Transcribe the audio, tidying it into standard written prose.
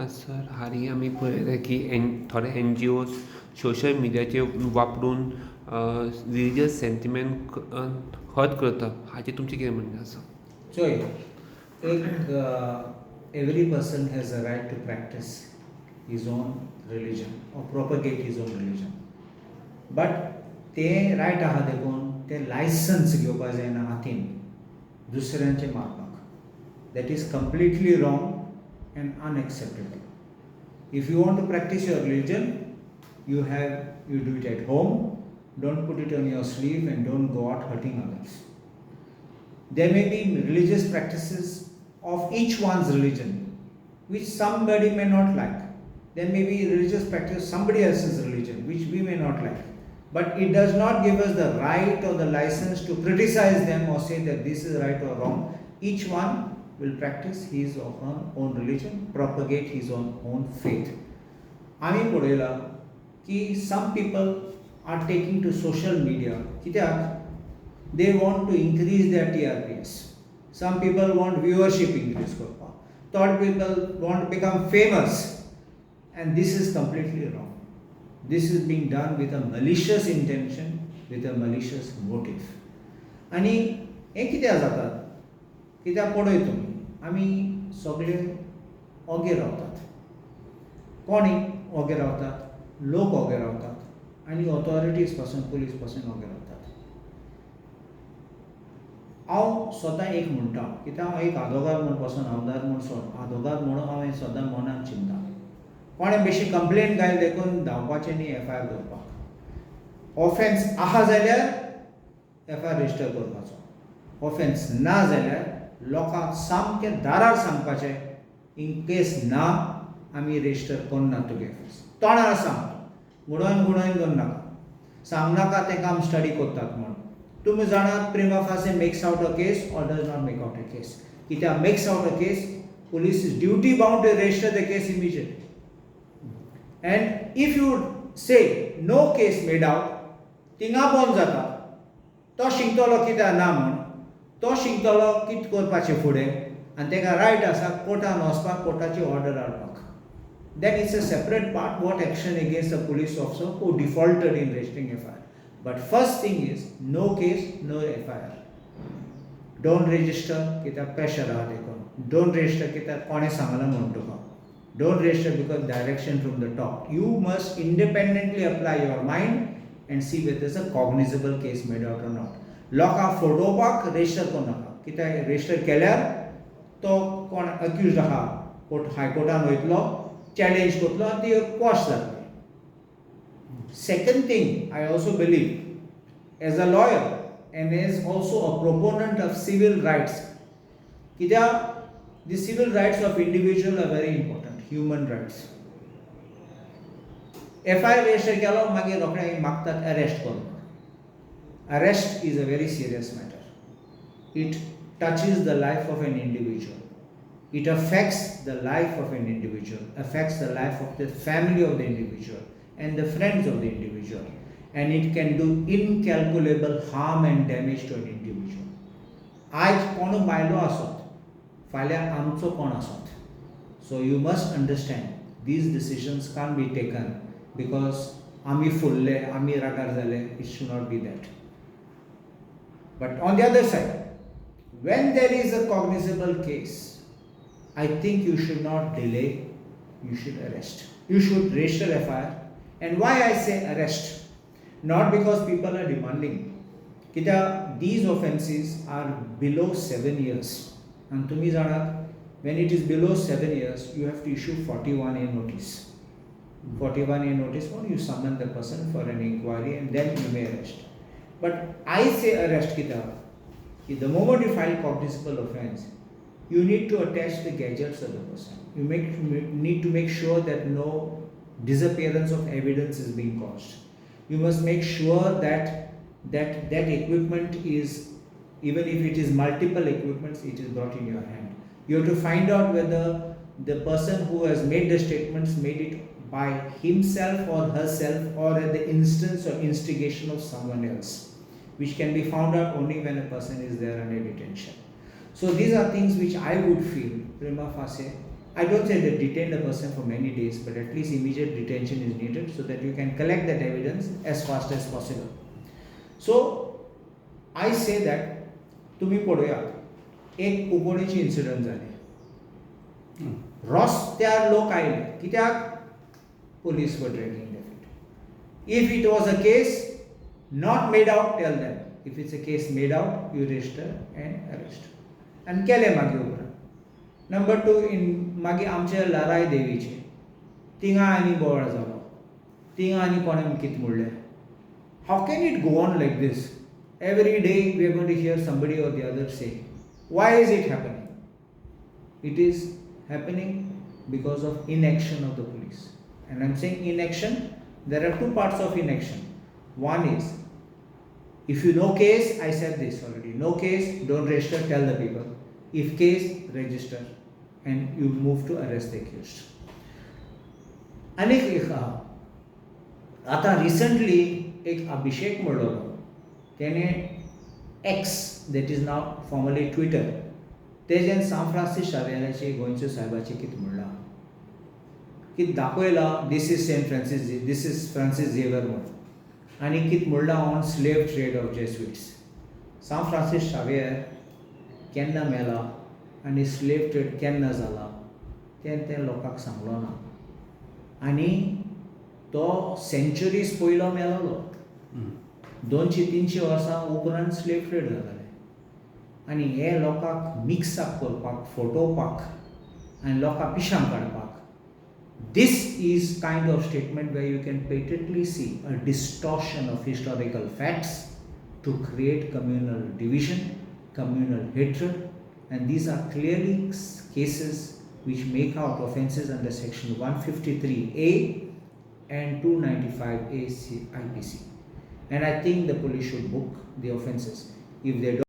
Sir हालीं आमी पळयलें की थोडे NGOs सोशल मिडियाचे वापरून रिलिजियस सेंटिमेंट हर्ट करता. हाचेर तुमचें कितें म्हणणें आसा? चोय एक every person has a right to practice his own religion or propagate his own religion. But ते रायट आहा देखून ते लायसन्स घेवपा जायना हातीन दुसऱ्यांचे मारपाक. That is completely wrong and unacceptable. If you want to practise your religion you do it at home. Don't put it on your sleeve and don't go out hurting others. There may be religious practices of each one's religion which somebody may not like. There may be religious practice somebody else's religion which we may not like. But it does not give us the right or the license to criticize them or say that this is right or wrong. Each one will practice his or her own religion, propagate his own faith. आमी पळयला की some people are taking to social media कित्याक they want to increase their TRPs. Some people want viewership increase करपाक. Third people want to become famous, and this is completely wrong. This is being done with a malicious intention, with a malicious motive. आनी हें कित्याक जाता? कित्याक पळय तुमी आमी सगळे ओगे रावतात. कोणी ओगे रावतात? लोक ओगे रावतात आनी ऑथॉरिटीज पासून पुलीस पासून ओगे रावतात. हांव सदां एक म्हणटा कित्याक हांव एक आदवोगाद म्हूण पासून आमदार म्हूण आदवोगाद म्हणून हांव सदां मनान चिंतता. कोणें बेश्टी कंप्लेन घायल देखून धांवपाचें न्ही FIR करपाक. ऑफेन्स आहा जाल्यार FIR रजिस्टर करपाचो. ऑफेन्स ना जाल्यार लोकांक सामकें दारार सांगपाचें इन केस ना आमी रजिस्टर करनात तुगे ऑफेन्स. तोंडार सांग, गुडोवन करूं नाका. सांग नाका तेका आमी स्टडी करतात म्हूण. तुमी जाणात prima facie makes out a case or does not make out a case. कित्याक makes out a case, police is duty bound to register the case immediately. And if you say no case made out, थिंगा बंद जाता. तो शिंकतलो कित्याक ना म्हूण. तो शिंकतलो कितें करपाचें फुडें आनी तेका रायट आसा कोर्टान वचपाक, कोर्टाची ऑर्डर हाडपाक. Then it's a separate part what action against a police officer who defaulted in registering FIR. But first thing is no case, no FIR. Don't register कित्याक pressure आहा देखून. Don't register कित्याक कोणें सांगलां म्हूण तुका. Don't register because direction from the top. You must independently apply your mind and see whether there's a cognizable case made out or not. लोकांक फटोवपाक register करूं नाका. कित्याक register केल्यार तो कोण accused आहा हायकोर्टान वयतलो, चॅलेंज करतलो आनी ती क्वॉश जातली. Second thing, I also believe, as a lawyer and as also a proponent of civil rights, कित्याक the civil rights of individual are very important, human rights. FIR register केलो मागीर रोखडें मागतात अरेस्ट करपाक. Arrest is a very serious matter. It touches the life of an individual. It affects the life of an individual, affects the life of the family of the individual and the friends of the individual, and it can do incalculable harm and damage to an individual. आज कोण बायलो आसत, फाल्यां आमचो कोण आसत. So you must understand these decisions can't be taken because आमी फुल्ले, आमी रागार जाले. It should not be that. But on the other side, when there is a cognizable case, I think you should not delay, you should arrest. You should register FIR. And why I say arrest? Not because people are demanding. Kityaq these offences are below 7 years. And tumi janat, when it is below 7 years, you have to issue 41A notice. 41A notice when you summon the person for an inquiry and then you may arrest. But I say arrest kityaq. The moment you file cognizable offence, you need to attach the gadgets of the person. You need to make sure that no disappearance of evidence is being caused. You must make sure that equipment is, even if it is multiple equipments, it is brought in your hand. You have to find out whether the person who has made the statements made it by himself or herself or at the instance or instigation of someone else, which can be found out only when a person is there under detention. So these are things which I would feel prima facie I don't say that detain the person for many days, but at least immediate detention is needed so that you can collect that evidence as fast as possible. So I say that तुम्ही पळयात एक कुंकोणेची incident जाली रस्त्यार लोक आयले कित्याक police were dragging their feet. If it was a case not made out, tell them. If it's a case made out, you register and arrest. And केले मागीर उपरांत. Number 2, in मागीर आमचे लाराय देवीचे तिंगा आनी बोवाळ जालो तिंगा आनी कोणें कितें म्हणलें. How can it go on like this? Every day we are going to hear somebody or the other say, why is it happening? It is happening because of inaction of the police. And I'm saying inaction, there are two parts of inaction. One is, if you know case, I said this already, no case, don't register, tell the people. If case, register and you move to arrest the accused. अनेक एक आता recently एक अभिषेक म्हणलो त्याने x that is now formally Twitter तेजें सांव Francis शावेराचे गोंयच्या साहेबाचें कितें म्हणलां कितें दाखयलां this is Saint Francis this is Francis Xavier म्हणून आनी कितें म्हणलां on slave trade of Jesuits सांव फ्रांसीस शावेर केन्ना मेला आनी स्लेव ट्रेड केन्ना जाला तें लोकांक सांगलो ना आनी तो सेंच्युरीज पयलो मेलोलो 200-300 वर्सां उपरांत स्लेव ट्रेड जातालें आनी हे लोकांक मिक्स अप करपाक फटोवपाक आनी लोकांक पिशां काडपाक this is kind of statement where you can patently see a distortion of historical facts to create communal division, communal hatred, and these are clearly cases which make out offences under section 153A and 295A IPC. And I think the police should book the offences. If they don't